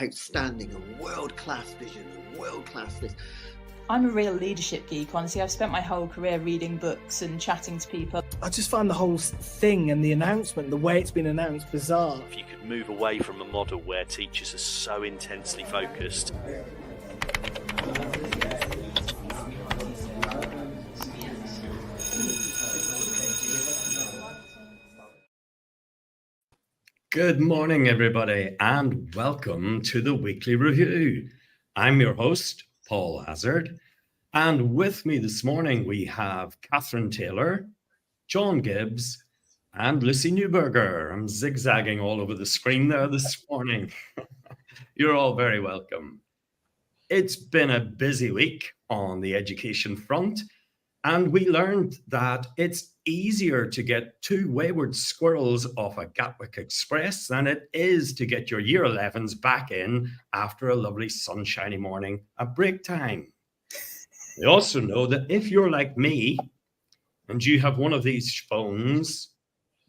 outstanding and world-class vision and world-class this. I'm a real leadership geek, honestly. I've spent my whole career reading books and chatting to people. I just find the whole thing and the announcement, the way it's been announced, bizarre. If you could move away from a model where teachers are so intensely focused. Good morning, everybody, and welcome to the Weekly Review. I'm your host, Paul Hazard, and with me this morning we have Catherine Taylor, John Gibbs, and Lucy Newberger. I'm zigzagging all over the screen there this morning. You're all very welcome. It's been a busy week on the education front, and we learned that it's easier to get two wayward squirrels off a Gatwick Express than it is to get your Year 11s back in after a lovely sunshiny morning at break time. We also know that if you're like me and you have one of these phones,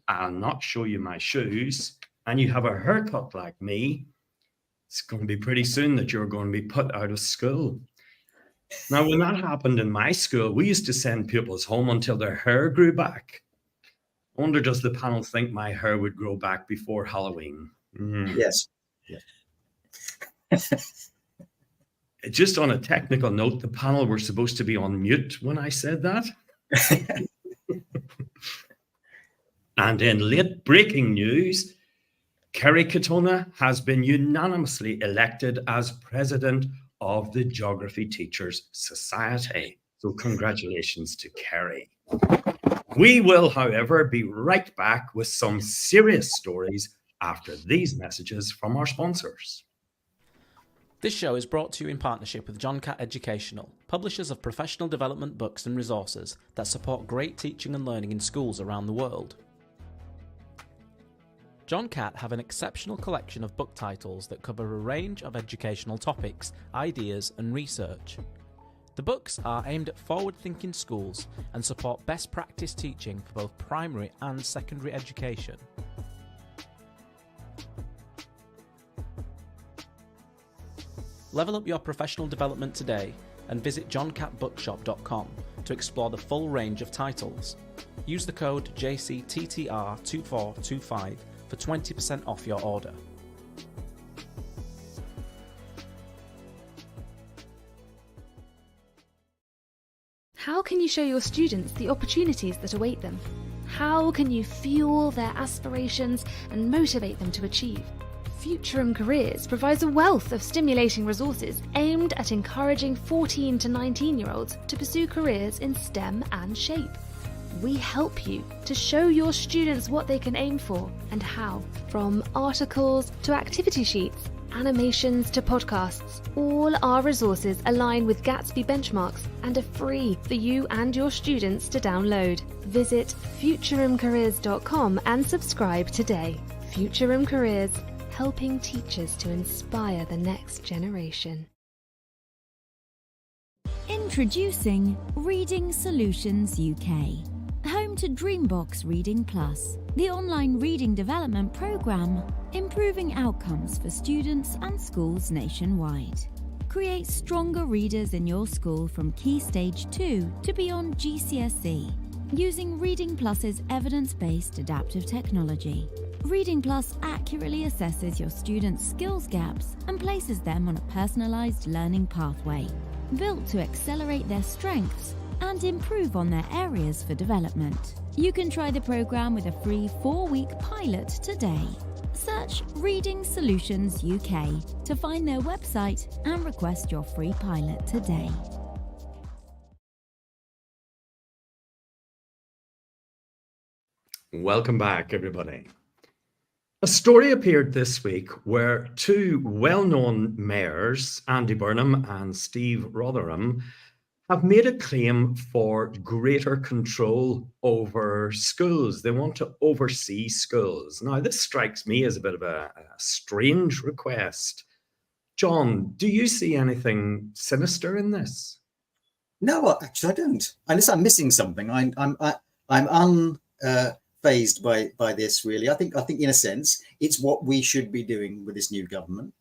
I'll not show you my shoes, and you have a haircut like me, it's going to be pretty soon that you're going to be put out of school. Now, when that happened in my school, we used to send pupils home until their hair grew back. I wonder, does the panel think my hair would grow back before Halloween? Yes. Just on a technical note, the panel were supposed to be on mute when I said that. And in late breaking news, Kerry Katona has been unanimously elected as president of the Geography Teachers Society. So congratulations to Kerry. We will, however, be right back with some serious stories after these messages from our sponsors. This show is brought to you in partnership with John Catt Educational, publishers of professional development books and resources that support great teaching and learning in schools around the world. John Catt have an exceptional collection of book titles that cover a range of educational topics, ideas and research. The books are aimed at forward-thinking schools and support best practice teaching for both primary and secondary education. Level up your professional development today and visit johncattbookshop.com to explore the full range of titles. Use the code JCTTR2425 for 20% off your order. How can you show your students the opportunities that await them? How can you fuel their aspirations and motivate them to achieve? Futurum Careers provides a wealth of stimulating resources aimed at encouraging 14 to 19-year-olds to pursue careers in STEM and SHAPE. We help you to show your students what they can aim for and how. From articles to activity sheets, animations to podcasts, all our resources align with Gatsby benchmarks and are free for you and your students to download. Visit futurumcareers.com and subscribe today. Futurum Careers, helping teachers to inspire the next generation. Introducing Reading Solutions UK. Home to Dreambox Reading Plus, the online reading development programme, improving outcomes for students and schools nationwide. Create stronger readers in your school from Key Stage 2 to beyond GCSE, using Reading Plus's evidence-based adaptive technology. Reading Plus accurately assesses your students' skills gaps and places them on a personalised learning pathway, built to accelerate their strengths and improve on their areas for development. You can try the program with a free 4-week pilot today. Search Reading Solutions UK to find their website and request your free pilot today. Welcome back, everybody. A story appeared this week where two well-known mayors, Andy Burnham and Steve Rotherham, have made a claim for greater control over schools. They want to oversee schools. Now, this strikes me as a bit of a strange request. John, do you see anything sinister in this? No, actually, I don't. Unless I'm missing something. I'm unfazed by this. Really, I think in a sense, it's what we should be doing with this new government.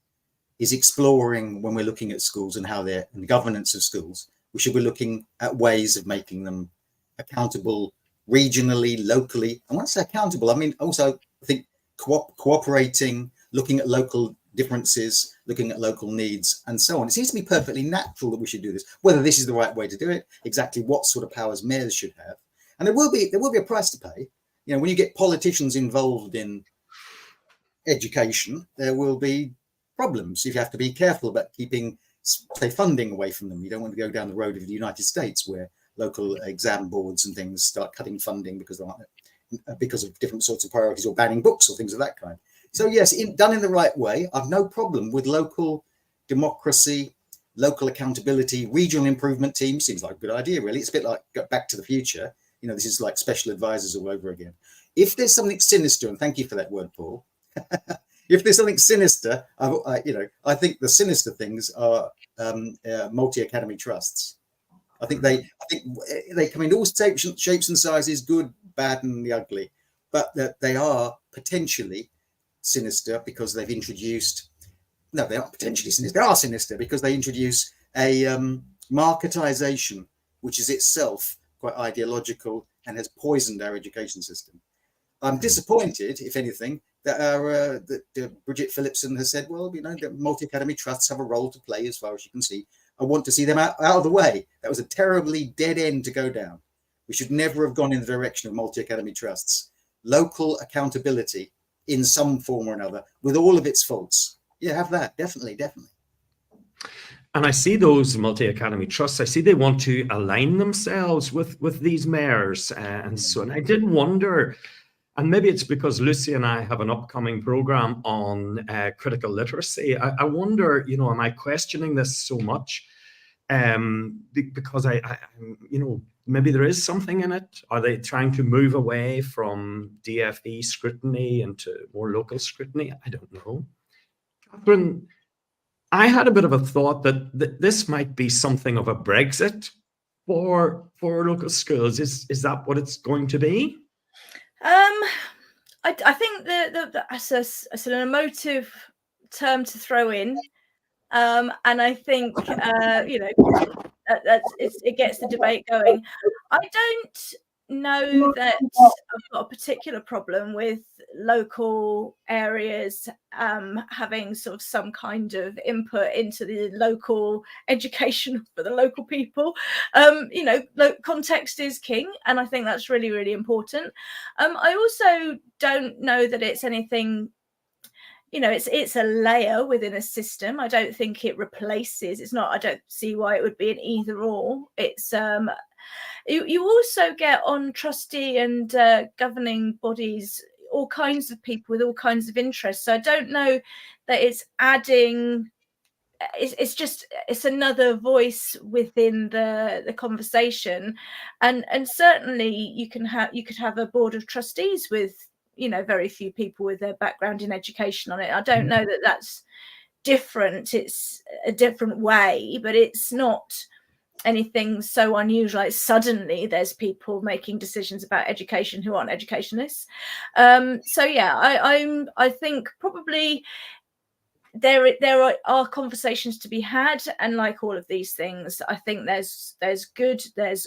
is exploring, when we're looking at schools and how they're in the governance of schools, we should be looking at ways of making them accountable regionally, locally. And when I say accountable, I mean also I think cooperating, looking at local differences, looking at local needs, and so on. It seems to be perfectly natural that we should do this. Whether this is the right way to do it, exactly what sort of powers mayors should have, and there will be a price to pay. You know, when you get politicians involved in education, there will be problems. You have to be careful about keeping, say, funding away from them. You don't want to go down the road of the United States, where local exam boards and things start cutting funding because of different sorts of priorities, or banning books or things of that kind. So yes, done in the right way, I've no problem with local democracy, local accountability, regional improvement teams. Seems like a good idea, really. It's a bit like Back to the Future. You know, this is like special advisors all over again. If there's something sinister, and thank you for that word, Paul. If there's something sinister, I think the sinister things are multi-academy trusts. I think they come in all shapes and sizes, good, bad, and the ugly, but that they are potentially sinister because they've introduced. No, they aren't potentially sinister. They are sinister because they introduce a marketization, which is itself quite ideological and has poisoned our education system. I'm disappointed, if anything, that Bridget Phillipson has said, well, you know, the multi-academy trusts have a role to play as far as you can see. I want to see them out of the way. That was a terribly dead end to go down. We should never have gone in the direction of multi-academy trusts. Local accountability in some form or another, with all of its faults. Yeah, have that, definitely. And I see those multi-academy trusts, I see they want to align themselves with these mayors. And so, and I did wonder, and maybe it's because Lucy and I have an upcoming program on critical literacy. I wonder, you know, am I questioning this so much? Because I, you know, maybe there is something in it. Are they trying to move away from DFE scrutiny into more local scrutiny? I don't know. Catherine, I had a bit of a thought that this might be something of a Brexit for local schools. Is that what it's going to be? I think that's an emotive term to throw in, and I think it gets the debate going. I don't know that I've got a particular problem with local areas having sort of some kind of input into the local education for the local people. Context is king, and I think that's really, really important. I also don't know that it's anything, you know, it's a layer within a system. I don't think it replaces. It's not. I don't see why it would be an either or. It's you also get on trustee and governing bodies all kinds of people with all kinds of interests. So I don't know that it's adding. It's another voice within the conversation, and certainly you could have a board of trustees with, you know, very few people with their background in education on it. I don't know that that's different. It's a different way, but it's not anything so unusual. Like suddenly there's people making decisions about education who aren't educationalists. So yeah, I think probably there are conversations to be had, and like all of these things, I think there's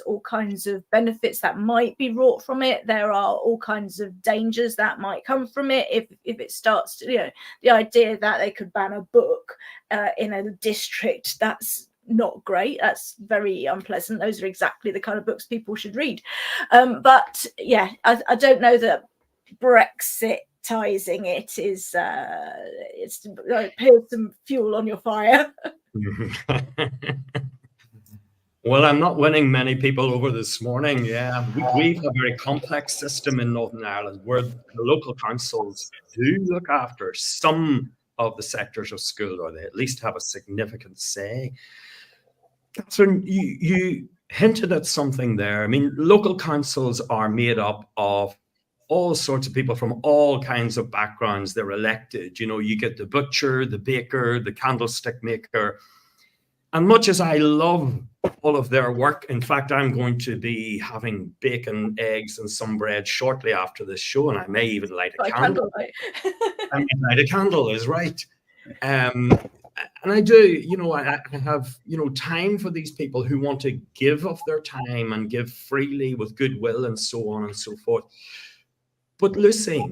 all kinds of benefits that might be wrought from it. There are all kinds of dangers that might come from it if it starts to, you know, the idea that they could ban a book in a district, that's not great. That's very unpleasant. Those are exactly the kind of books people should read. But yeah, I don't know that Brexitizing it is pour some fuel on your fire. Well, I'm not winning many people over this morning. Yeah, we have a very complex system in Northern Ireland where the local councils do look after some of the sectors of school, or they at least have a significant say. Catherine, you hinted at something there. I mean, local councils are made up of all sorts of people from all kinds of backgrounds. They're elected. You know, you get the butcher, the baker, the candlestick maker. And much as I love all of their work, in fact, I'm going to be having bacon, eggs, and some bread shortly after this show, and I may even light a candle. I may light a candle, is right. And I do, I have, time for these people who want to give of their time and give freely with goodwill and so on and so forth. But Lucy,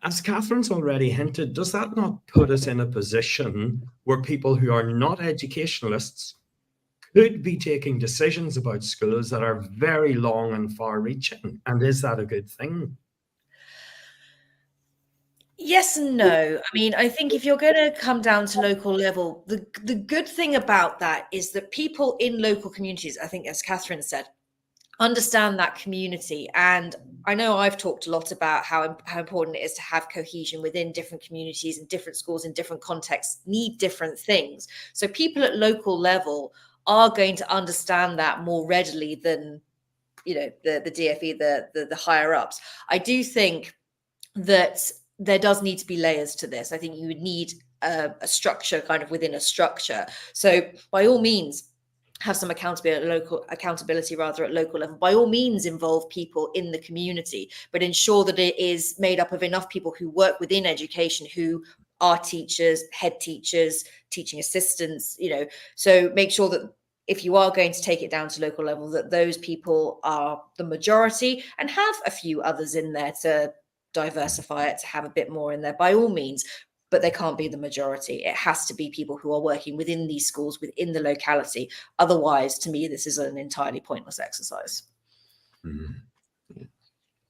as Catherine's already hinted, does that not put us in a position where people who are not educationalists could be taking decisions about schools that are very long and far-reaching? And is that a good thing? Yes and no. I mean, I think if you're going to come down to local level, the good thing about that is that people in local communities, I think, as Catherine said, understand that community. And I know I've talked a lot about how important it is to have cohesion within different communities, and different schools in different contexts need different things. So people at local level are going to understand that more readily than, the DFE, the higher ups. I do think that there does need to be layers to this. I think you would need a structure kind of within a structure. So by all means, have some accountability at local level. By all means, involve people in the community, but ensure that it is made up of enough people who work within education, who are teachers, head teachers, teaching assistants, so make sure that if you are going to take it down to local level, that those people are the majority, and have a few others in there to diversify it, to have a bit more in there, by all means. But they can't be the majority. It has to be people who are working within these schools, within the locality. Otherwise, to me, this is an entirely pointless exercise. Mm-hmm.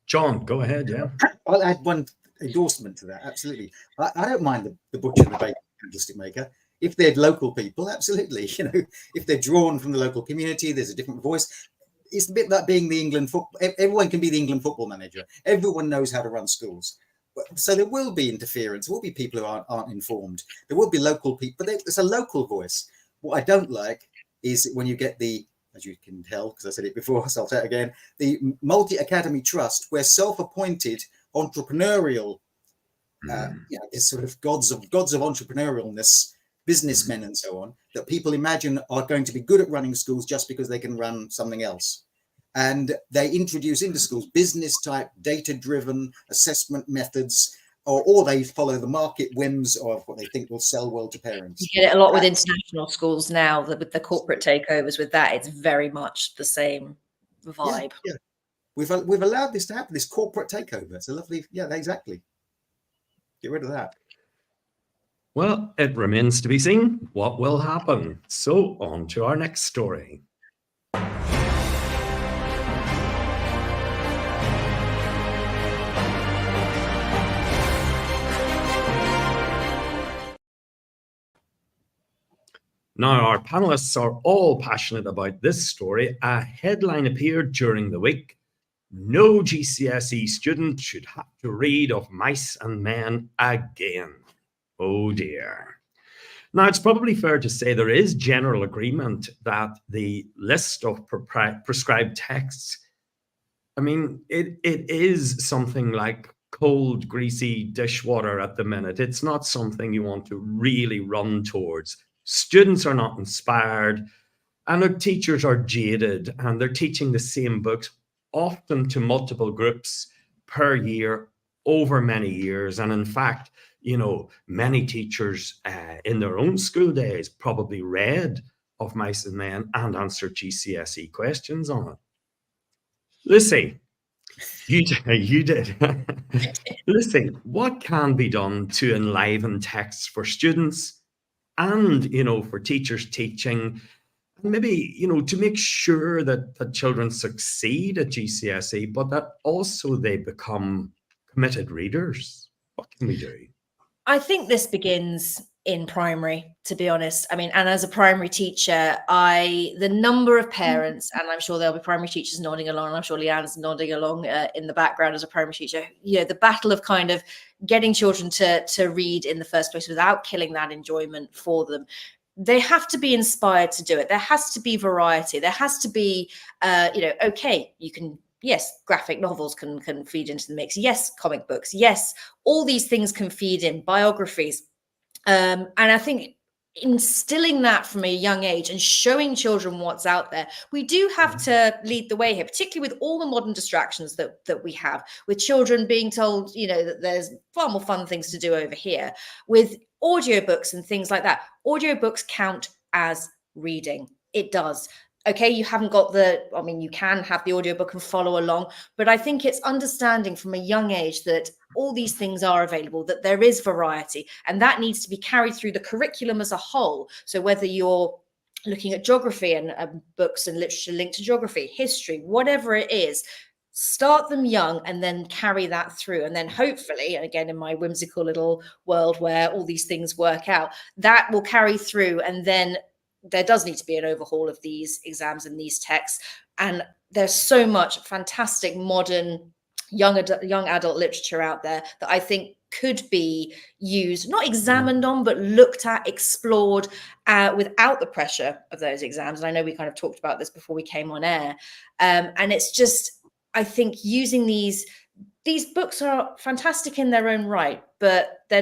John, go ahead. Yeah, I'll add one endorsement to that. Absolutely. I don't mind the butcher and the baker, candlestick maker. If they're local people, absolutely. If they're drawn from the local community, there's a different voice. It's a bit like being the England football. Everyone can be the England football manager. Everyone knows how to run schools. So there will be interference. There will be people who aren't informed. There will be local people, but it's a local voice. What I don't like is when you get the, as you can tell, because I said it before, so I'll say it again, the multi-academy trust, where self-appointed entrepreneurial, is sort of gods of entrepreneurialness, businessmen and so on, that people imagine are going to be good at running schools just because they can run something else. And they introduce into schools business type, data-driven assessment methods, or they follow the market whims of what they think will sell well to parents. You get it a lot with international schools now, with the corporate takeovers. With that, it's very much the same vibe. Yeah. We've allowed this to happen, this corporate takeover. It's a lovely, exactly. Get rid of that. Well, it remains to be seen what will happen. So on to our next story. Now, our panelists are all passionate about this story. A headline appeared during the week: "No GCSE student should have to read of Mice and Men again." Oh dear. Now, it's probably fair to say there is general agreement that the list of prescribed texts, it is something like cold, greasy dishwater at the minute. It's not something you want to really run towards. Students are not inspired, and their teachers are jaded, and they're teaching the same books, often to multiple groups per year over many years. And in fact, many teachers in their own school days probably read of Mice and Men and answered GCSE questions on it. Lucy, you did. Lucy, what can be done to enliven texts for students and, for teachers teaching, and maybe, to make sure that children succeed at GCSE, but that also they become committed readers? What can we do? I think this begins in primary, to be honest. And as a primary teacher, the number of parents, and I'm sure there'll be primary teachers nodding along, and I'm sure Leanne's nodding along in the background as a primary teacher, the battle of kind of getting children to read in the first place without killing that enjoyment for them. They have to be inspired to do it. There has to be variety. There has to be, you can, yes, graphic novels can feed into the mix. Yes, comic books. Yes, all these things can feed in, biographies. And I think instilling that from a young age and showing children what's out there. We do have to lead the way here, particularly with all the modern distractions that we have, with children being told, you know, that there's far more fun things to do over here, with audiobooks and things like that. Audiobooks count as reading. It does. Okay, you haven't got you can have the audiobook and follow along, but I think it's understanding from a young age that all these things are available, that there is variety, and that needs to be carried through the curriculum as a whole. So whether you're looking at geography and books and literature linked to geography, history, whatever it is, start them young and then carry that through. And then hopefully, and again, in my whimsical little world where all these things work out, that will carry through. And then there does need to be an overhaul of these exams and these texts. And there's so much fantastic modern young adult literature out there that I think could be used, not examined on, but looked at, explored without the pressure of those exams. And I know we kind of talked about this before we came on air. And it's just, I think using these books are fantastic in their own right, but they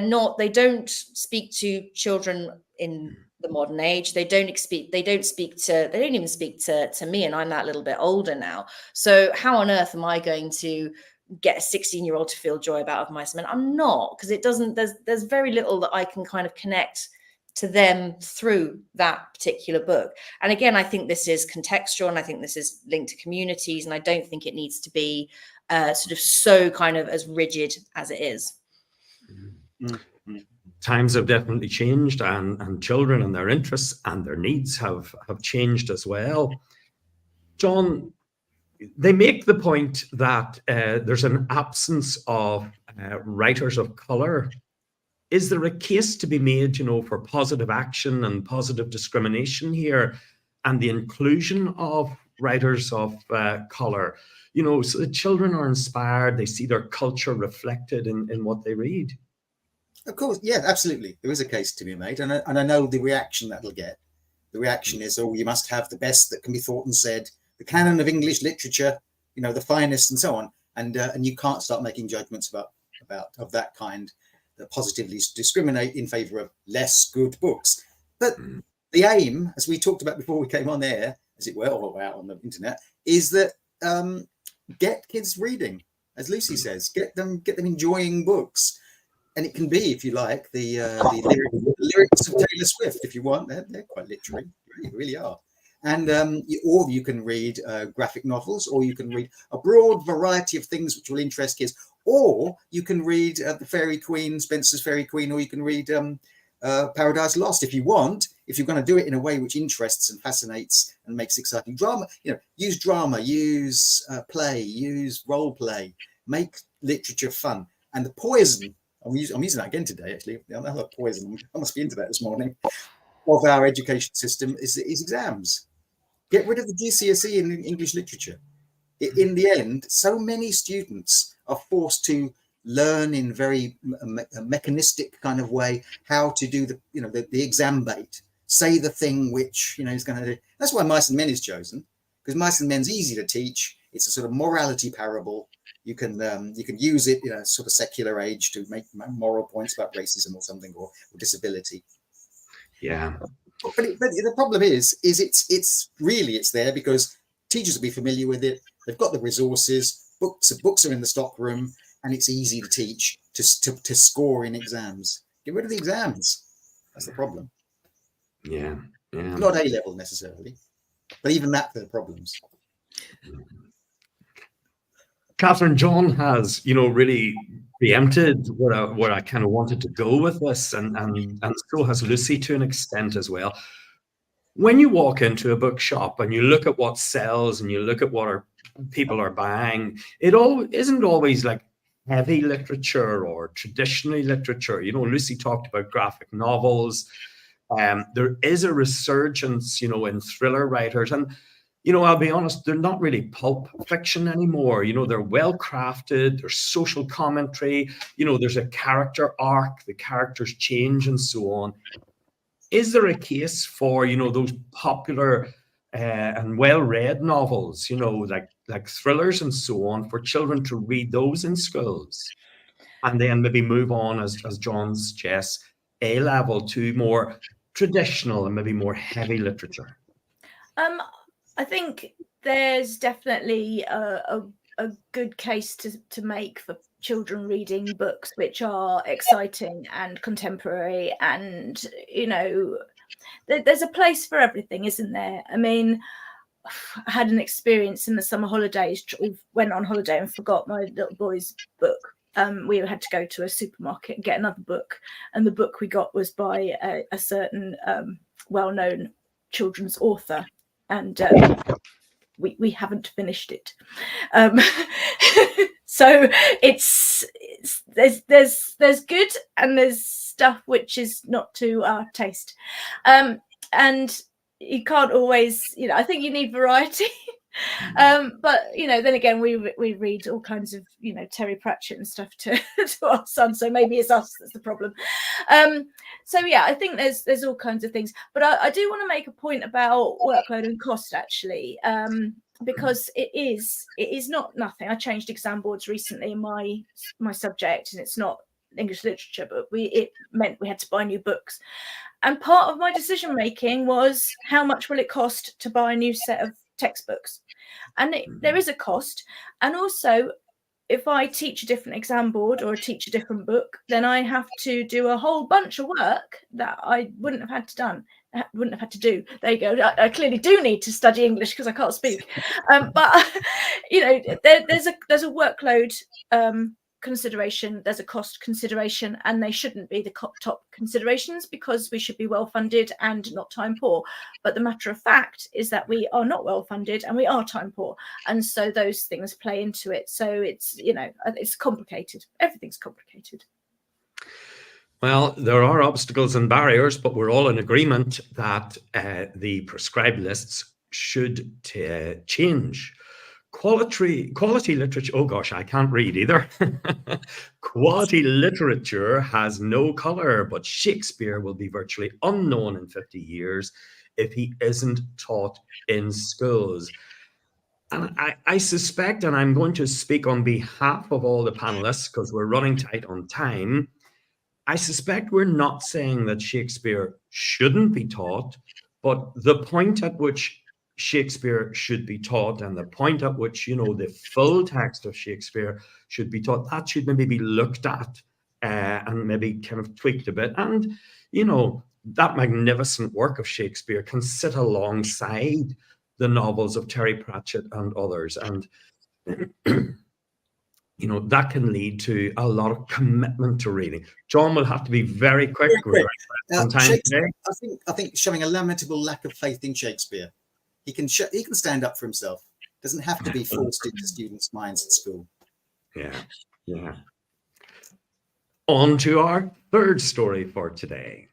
don't speak to children in the modern age. They don't even speak to me, and I'm that little bit older now. So how on earth am I going to get a 16-year-old to feel joy about Of Mice and Men? I'm not, because it doesn't, there's very little that I can kind of connect to them through that particular book. And again, I think this is contextual, and I think this is linked to communities, and I don't think it needs to be sort of so kind of as rigid as it is. Times have definitely changed, and children and their interests and their needs have changed as well. John, they make the point that there's an absence of writers of colour. Is there a case to be made, you know, for positive action and positive discrimination here, and the inclusion of writers of colour? You know, so the children are inspired, they see their culture reflected in what they read. Of course, yeah, absolutely. There is a case to be made, and I know the reaction that'll get. The reaction is, oh, you must have the best that can be thought and said, the canon of English literature, you know, the finest, and so on. And you can't start making judgments about of that kind that positively discriminate in favour of less good books. But the aim, as we talked about before we came on air, as it were, or out on the internet, is that get kids reading, as Lucy says, get them enjoying books. And it can be, if you like, the lyrics of Taylor Swift, if you want. They're quite literary, really are. And or you can read graphic novels, or you can read a broad variety of things which will interest kids. Or you can read the Fairy Queen, Spencer's Fairy Queen, or you can read Paradise Lost if you want. If you're going to do it in a way which interests and fascinates and makes exciting drama, you know, use drama, use play, use role play, make literature fun. And the poison, I'm using that again today, actually. Another poison, I must be into that this morning, of our education system is exams. Get rid of the GCSE in English literature. In the end, so many students are forced to learn in very mechanistic kind of way how to do the exam bait. Say the thing which is going to do. That's why Mice and Men is chosen, because Mice and Men's easy to teach. It's a sort of morality parable. You can use it in a sort of secular age to make moral points about racism or something, or disability. Yeah. But the problem is it's there because teachers will be familiar with it. They've got the resources. Books are in the stock room, and it's easy to teach to score in exams. Get rid of the exams. That's the problem. Yeah. Not A level necessarily, but even that there are problems. Catherine, John has, really preempted where I kind of wanted to go with this, and so has Lucy to an extent as well. When you walk into a bookshop and you look at what sells and you look at what people are buying, it isn't always like heavy literature or traditionally literature. Lucy talked about graphic novels. There is a resurgence, in thriller writers. And, I'll be honest, they're not really pulp fiction anymore. They're well crafted, there's social commentary, there's a character arc, the characters change and so on. Is there a case for, those popular and well-read novels, like thrillers and so on, for children to read those in schools and then maybe move on, as John suggests, A level to more traditional and maybe more heavy literature? I think there's definitely a good case to make for children reading books which are exciting and contemporary, and there's a place for everything, isn't there? I mean, I had an experience in the summer holidays. We went on holiday and forgot my little boy's book. We had to go to a supermarket and get another book, and the book we got was by a certain well-known children's author, and we haven't finished it. So there's good and there's stuff which is not to our taste, and you can't always, I think you need variety. But then again, we read all kinds of Terry Pratchett and stuff to our son, so maybe it's us that's the problem. So yeah, I think there's all kinds of things, but I do want to make a point about workload and cost, actually, because it is not nothing. I changed exam boards recently in my subject, and it's not English literature, but it meant we had to buy new books. And part of my decision making was, how much will it cost to buy a new set of textbooks? And there is a cost. And also, if I teach a different exam board or teach a different book, then I have to do a whole bunch of work that I wouldn't have had to do. There you go. I clearly do need to study English because I can't speak. But there's a workload consideration, there's a cost consideration, and they shouldn't be the top considerations, because we should be well funded and not time poor. But the matter of fact is that we are not well funded and we are time poor, and so those things play into it. So it's complicated. Everything's complicated. Well, there are obstacles and barriers, but we're all in agreement that the prescribed lists should change. Quality literature, oh gosh, I can't read either. Quality literature has no colour, but Shakespeare will be virtually unknown in 50 years if he isn't taught in schools. And I suspect, and I'm going to speak on behalf of all the panelists because we're running tight on time, I suspect we're not saying that Shakespeare shouldn't be taught, but the point at which Shakespeare should be taught, and the point at which the full text of Shakespeare should be taught, that should maybe be looked at and maybe kind of tweaked a bit. And that magnificent work of Shakespeare can sit alongside the novels of Terry Pratchett and others, and that can lead to a lot of commitment to reading. John will have to be very quick. I think showing a lamentable lack of faith in Shakespeare. He can stand up for himself. Doesn't have to be forced into students' minds at school. Yeah. On to our third story for today.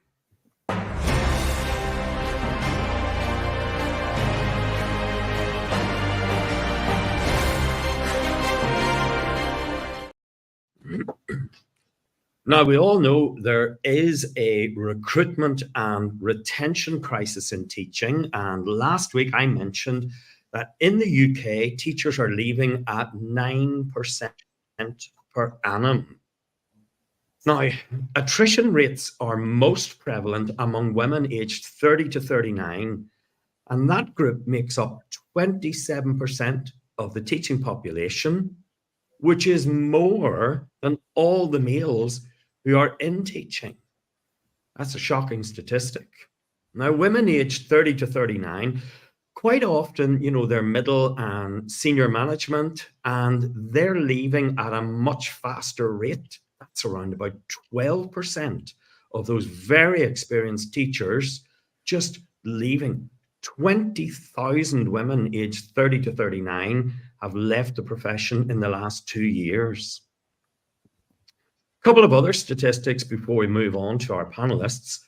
Now, we all know there is a recruitment and retention crisis in teaching. And last week I mentioned that in the UK, teachers are leaving at 9% per annum. Now, attrition rates are most prevalent among women aged 30 to 39. And that group makes up 27% of the teaching population, which is more than all the males who are in teaching. That's a shocking statistic. Now, women aged 30 to 39, quite often, they're middle and senior management, and they're leaving at a much faster rate. That's around about 12% of those very experienced teachers just leaving. 20,000 women aged 30 to 39 have left the profession in the last 2 years. A couple of other statistics before we move on to our panelists.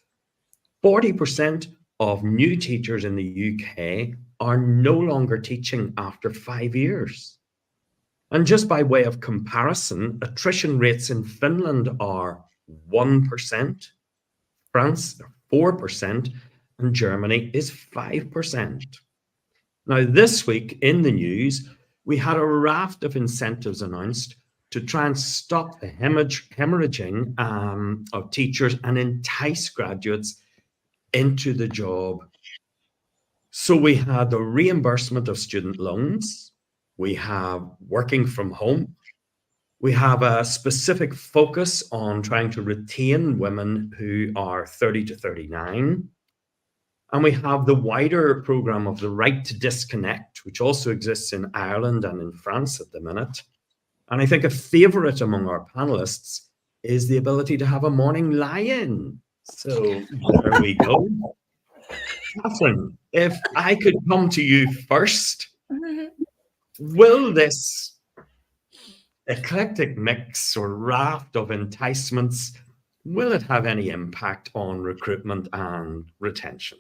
40% of new teachers in the UK are no longer teaching after 5 years. And just by way of comparison, attrition rates in Finland are 1%, France 4%, and Germany is 5%. Now, this week in the news, we had a raft of incentives announced to try and stop the hemorrhaging of teachers and entice graduates into the job. So we had the reimbursement of student loans. We have working from home. We have a specific focus on trying to retain women who are 30 to 39. And we have the wider program of the right to disconnect, which also exists in Ireland and in France at the minute. And I think a favourite among our panelists is the ability to have a morning lie-in. So there we go. Catherine, if I could come to you first, will this eclectic mix or raft of enticements, will it have any impact on recruitment and retention?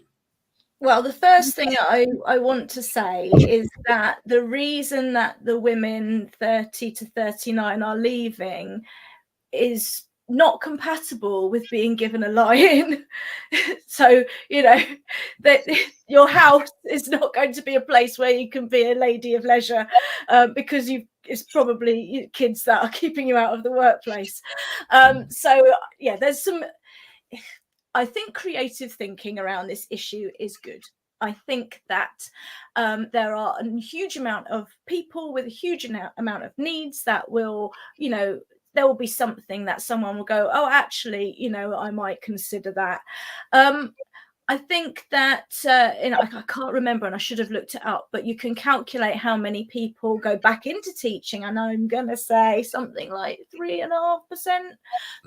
Well, the first thing I want to say is that the reason that the women 30 to 39 are leaving is not compatible with being given a lie-in. So, you know, that your house is not going to be a place where you can be a lady of leisure, because it's probably kids that are keeping you out of the workplace. So yeah, there's some, I think creative thinking around this issue is good. I think that there are a huge amount of people with a huge amount of needs that will, you know, there will be something that someone will go, oh, actually, you know, I might consider that. I think that, I can't remember, and I should have looked it up, but you can calculate how many people go back into teaching. And I'm going to say something like 3.5%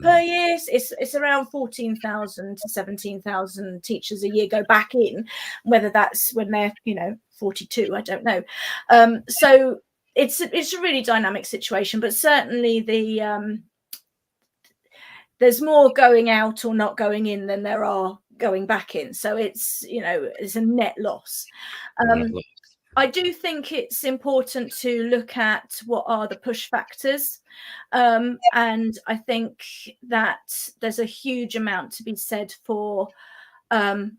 per year. It's around 14,000 to 17,000 teachers a year go back in, whether that's when they're, you know, 42, I don't know. So it's a really dynamic situation, but certainly there's more going out or not going in than there are going back in. So it's, you know, it's a net loss. I do think it's important to look at what are the push factors. And I think that there's a huge amount to be said for the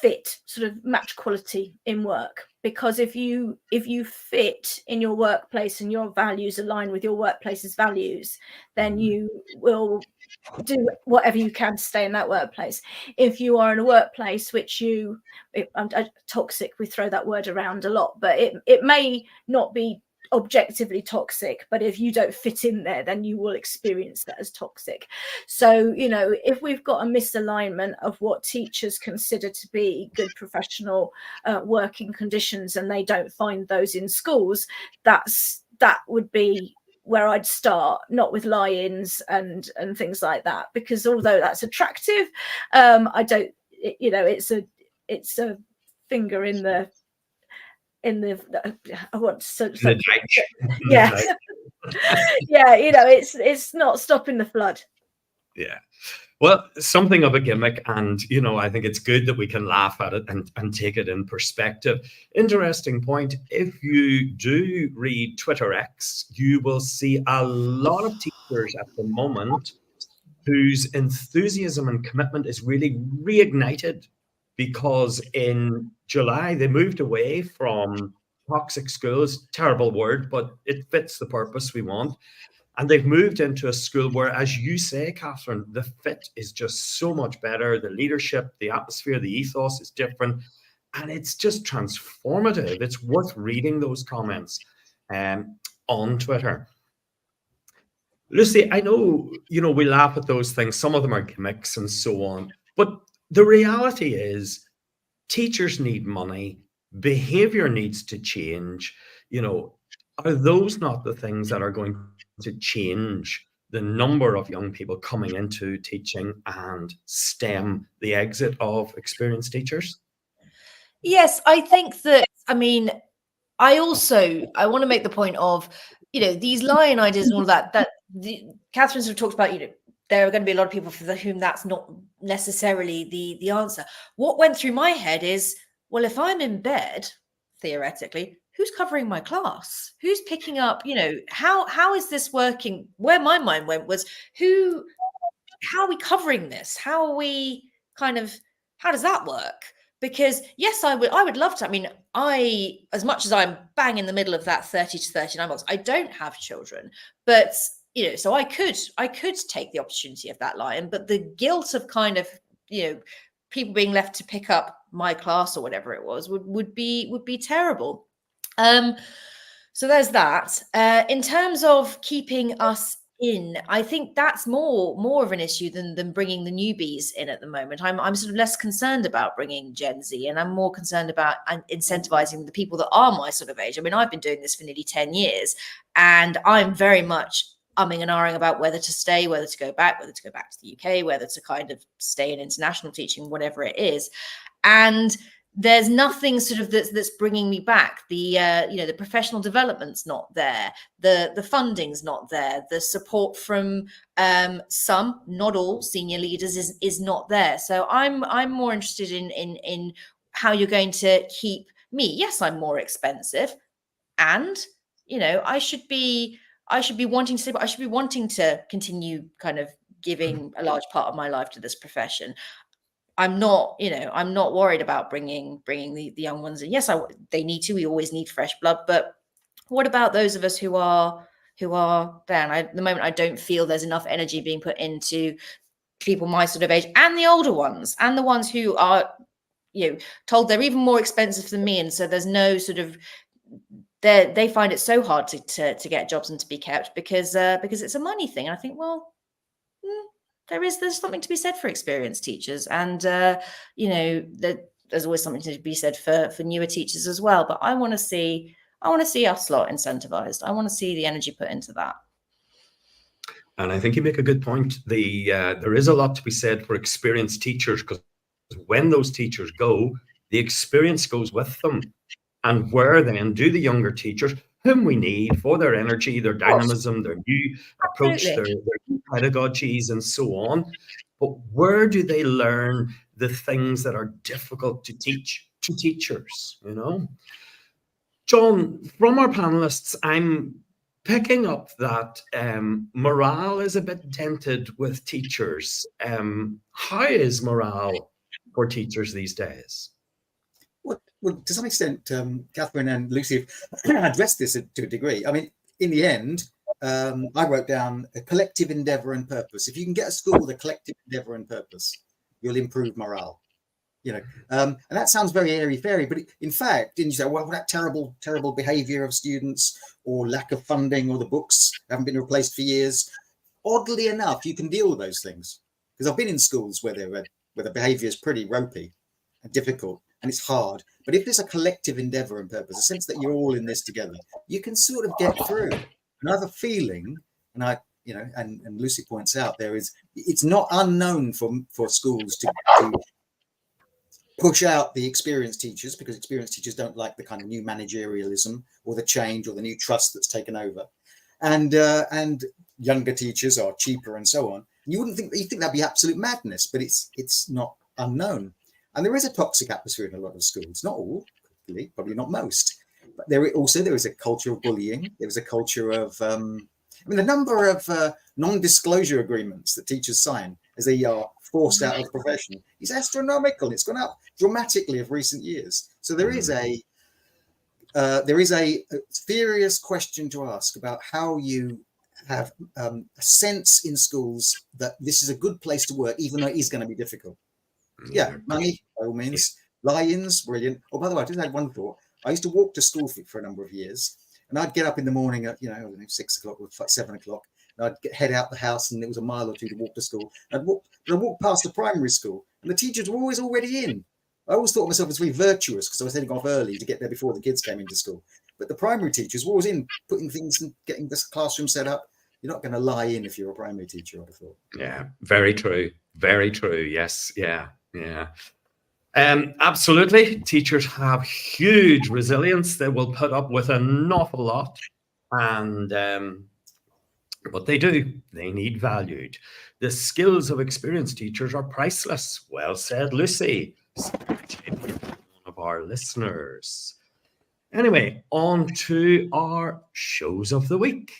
fit, sort of match quality in work. Because if you fit in your workplace and your values align with your workplace's values, then you will do whatever you can to stay in that workplace. If you are in a workplace which toxic, we throw that word around a lot, but it may not be objectively toxic, but if you don't fit in there, then you will experience that as toxic. So, you know, if we've got a misalignment of what teachers consider to be good professional working conditions and they don't find those in schools, that would be where I'd start, not with lie-ins and things like that, because although that's attractive, I don't, you know, it's a finger in the I want to yeah yeah, you know, it's not stopping the flood. Yeah, well, something of a gimmick, and you know, I think it's good that we can laugh at it and take it in perspective. Interesting point. If you do read Twitter X, you will see a lot of teachers at the moment whose enthusiasm and commitment is really reignited, because in July they moved away from toxic schools. Terrible word, but it fits the purpose we want. And they've moved into a school where, as you say, Catherine, the fit is just so much better. The leadership, the atmosphere, the ethos is different. And it's just transformative. It's worth reading those comments on Twitter. Lucy, I know, you know, we laugh at those things. Some of them are gimmicks and so on. But the reality is teachers need money. Behavior needs to change. You know, are those not the things that are going to change the number of young people coming into teaching and stem the exit of experienced teachers? Yes, I think that, I mean, I want to make the point of, you know, these lie-in ideas and all that Catherine's sort of talked about, you know, there are going to be a lot of people for whom that's not necessarily the answer. What went through my head is, well, if I'm in bed, theoretically, who's covering my class? Who's picking up, you know, how is this working? Where my mind went was, how are we covering this? How are we how does that work? Because yes, I would love to. I mean, as much as I'm bang in the middle of that 30 to 39 box, I don't have children, but you know, so I could take the opportunity of that lie-in, but the guilt of people being left to pick up my class or whatever it was would be terrible. So there's that. In terms of keeping us in, I think that's more of an issue than bringing the newbies in at the moment. I'm sort of less concerned about bringing Gen Z, and I'm more concerned about incentivizing the people that are my sort of age. I mean, I've been doing this for nearly 10 years, and I'm very much umming and ahhing about whether to stay, whether to go back to the UK, whether to kind of stay in international teaching, whatever it is. And there's nothing sort of that's bringing me back. The professional development's not there. The funding's not there. The support from some, not all, senior leaders is not there. So I'm more interested in how you're going to keep me. Yes, I'm more expensive, and I should be wanting to say, but I should be wanting to continue kind of giving a large part of my life to this profession. I'm not worried about bringing the young ones in. Yes, they need to. We always need fresh blood. But what about those of us who are there? And at the moment, I don't feel there's enough energy being put into people my sort of age and the older ones and the ones who are, told they're even more expensive than me. And so there's no sort of, they find it so hard to get jobs and to be kept because it's a money thing. And I think, well, there's something to be said for experienced teachers, and there's always something to be said for newer teachers as well. But I want to see us lot incentivized. I want to see the energy put into that. And I think you make a good point. There is a lot to be said for experienced teachers, because when those teachers go, the experience goes with them. And where then do the younger teachers, whom we need for their energy, their dynamism, their new approach, their new pedagogies, and so on. But where do they learn the things that are difficult to teach to teachers? John, from our panelists, I'm picking up that morale is a bit dented with teachers. How is morale for teachers these days? Well, to some extent, Catherine and Lucy have addressed this to a degree. I mean, in the end, I wrote down a collective endeavour and purpose. If you can get a school with a collective endeavour and purpose, you'll improve morale. And that sounds very airy-fairy, but in fact, didn't you say, well, that terrible behaviour of students, or lack of funding, or the books haven't been replaced for years? Oddly enough, you can deal with those things, because I've been in schools where the behaviour is pretty ropey and difficult, and it's hard. But if there's a collective endeavour and purpose, a sense that you're all in this together, you can sort of get through. Another feeling, and and Lucy points out, it's not unknown for schools to push out the experienced teachers, because experienced teachers don't like the kind of new managerialism or the change or the new trust that's taken over, and younger teachers are cheaper and so on. You think that'd be absolute madness, but it's not unknown. And there is a toxic atmosphere in a lot of schools, not all, probably not most. But there is a culture of bullying. There is a culture of, the number of non-disclosure agreements that teachers sign as they are forced out of the profession is astronomical. It's gone up dramatically of recent years. So there is a serious question to ask about how you have a sense in schools that this is a good place to work, even though it is going to be difficult. Yeah, money, by all means. Lie-ins, brilliant. Oh, by the way, I just had one thought. I used to walk to school for a number of years, and I'd get up in the morning at 6 o'clock or 7 o'clock, and I'd head out the house, and it was a mile or two to walk to school. I'd walk past a primary school, and the teachers were always already in. I always thought of myself as very virtuous because I was heading off early to get there before the kids came into school. But the primary teachers were always in, putting things and getting this classroom set up. You're not going to lie in if you're a primary teacher, I'd have thought. Yeah, very true. Very true. Yes. Yeah. Absolutely. Teachers have huge resilience. They will put up with an awful lot. And what they do, they need valued. The skills of experienced teachers are priceless. Well said, Lucy. One of our listeners. Anyway, on to our shows of the week.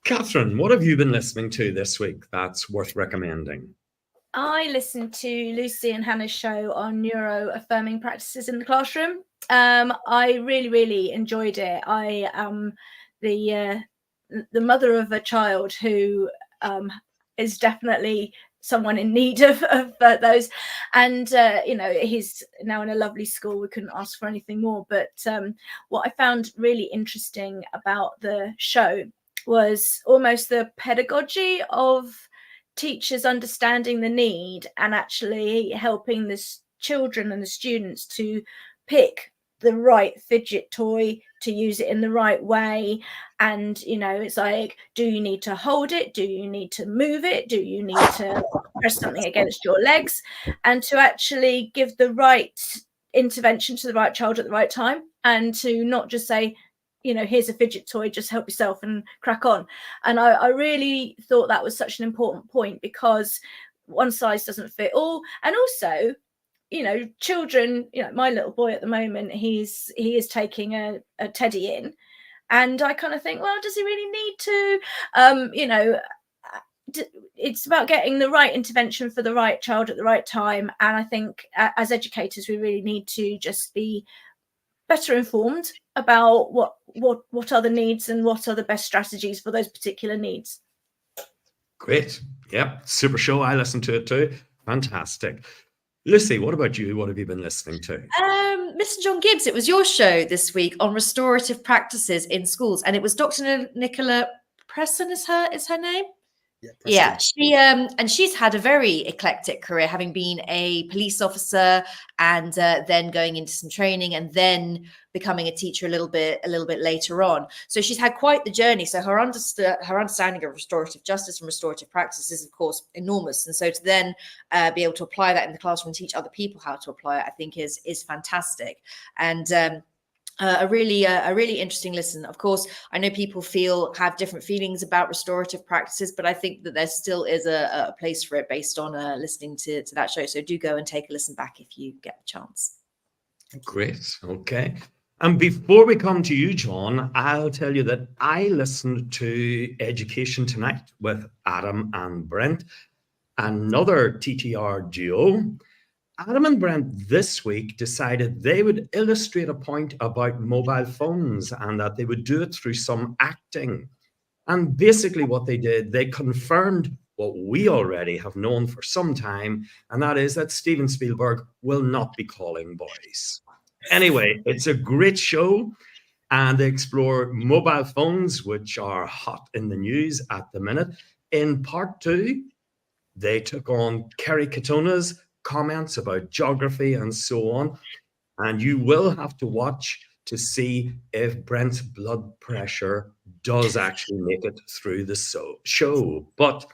Catherine, what have you been listening to this week that's worth recommending? I listened to Lucy and Hannah's show on neuro-affirming practices in the classroom. I really, really enjoyed it. I am the mother of a child who is definitely someone in need of those, and he's now in a lovely school. We couldn't ask for anything more. But what I found really interesting about the show was almost the pedagogy of teachers understanding the need and actually helping the children and the students to pick the right fidget toy, to use it in the right way. And it's like, do you need to hold it? Do you need to move it? Do you need to press something against your legs? And to actually give the right intervention to the right child at the right time, and to not just say, here's a fidget toy, just help yourself and crack on. And I really thought that was such an important point, because one size doesn't fit all. And also, children, my little boy at the moment, he is taking a teddy in, and I kind of think, well, does he really need to? It's about getting the right intervention for the right child at the right time. And I think as educators, we really need to just be better informed about what are the needs and what are the best strategies for those particular needs. Great. Yeah, super show. I listened to it too. Fantastic. Lucy, what about you? What have you been listening to? Mr. John Gibbs, it was your show this week on restorative practices in schools, and it was Dr. Nicola Preston is her name. Yeah, she's had a very eclectic career, having been a police officer and then going into some training and then becoming a teacher a little bit later on. So she's had quite the journey. So her understanding of restorative justice and restorative practice is, of course, enormous. And so to then be able to apply that in the classroom and teach other people how to apply it, I think is fantastic. And a really interesting listen. Of course, I know people have different feelings about restorative practices, but I think that there still is a place for it based on listening to that show. So do go and take a listen back if you get the chance. Great. Okay. And before we come to you, John, I'll tell you that I listened to Education Tonight with Adam and Brent, another TTR duo. Adam and Brent this week decided they would illustrate a point about mobile phones and that they would do it through some acting. And basically what they did, they confirmed what we already have known for some time, and that is that Steven Spielberg will not be calling boys. Anyway, it's a great show, and they explore mobile phones, which are hot in the news at the minute. In part 2, they took on Kerry Katona's comments about geography and so on, and you will have to watch to see if Brent's blood pressure does actually make it through the show. But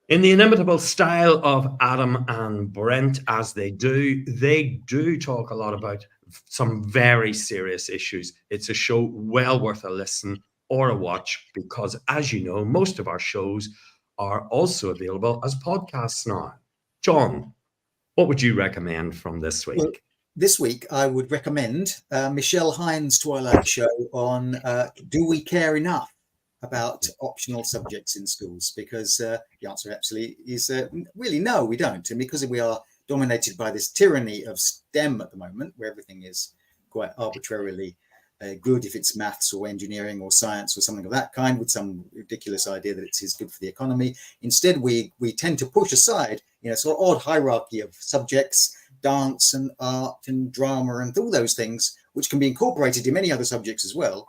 in the inimitable style of Adam and Brent, as they do talk a lot about some very serious issues. It's a show well worth a listen or a watch, because as you know, most of our shows are also available as podcasts now. John, what would you recommend from this week? Well, this week, I would recommend Michelle Hines' Twilight show on Do We Care Enough about optional subjects in schools? Because the answer absolutely is really no, we don't. And because we are dominated by this tyranny of STEM at the moment, where everything is quite arbitrarily good if it's maths or engineering or science or something of that kind, with some ridiculous idea that it is good for the economy. Instead, we tend to push aside, sort of odd hierarchy of subjects, dance and art and drama and all those things, which can be incorporated in many other subjects as well,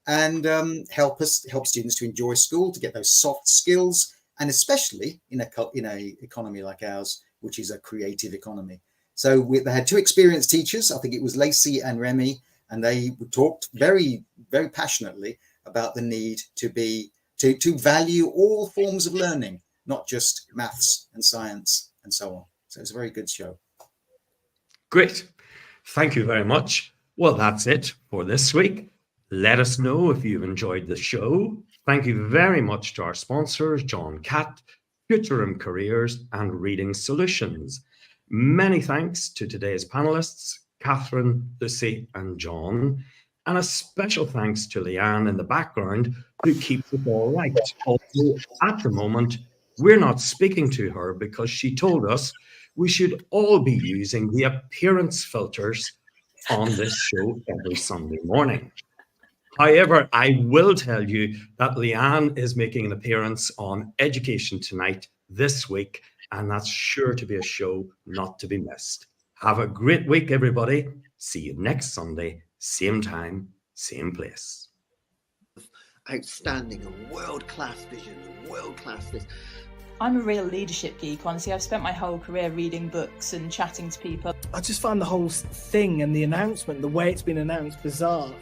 and help students to enjoy school, to get those soft skills, and especially in a economy like ours, which is a creative economy. So they had two experienced teachers, I think it was Lacey and Remy, and they talked very, very passionately about the need to value all forms of learning, not just maths and science and so on. So it's a very good show. Great. Thank you very much. Well, that's it for this week. Let us know if you've enjoyed the show. Thank you very much to our sponsors, John Catt, Futurum Careers and Reading Solutions. Many thanks to today's panelists, Catherine, Lucy and John. And a special thanks to Leanne in the background, who keeps it all right. Although at the moment, We're not speaking to her because she told us we should all be using the appearance filters on this show every Sunday morning. However, I will tell you that Leanne is making an appearance on Education Tonight this week, and that's sure to be a show not to be missed. Have a great week, everybody. See you next Sunday, same time, same place. Outstanding and world-class vision and world-class this. I'm a real leadership geek, honestly. I've spent my whole career reading books and chatting to people. I just find the whole thing and the announcement, the way it's been announced, bizarre.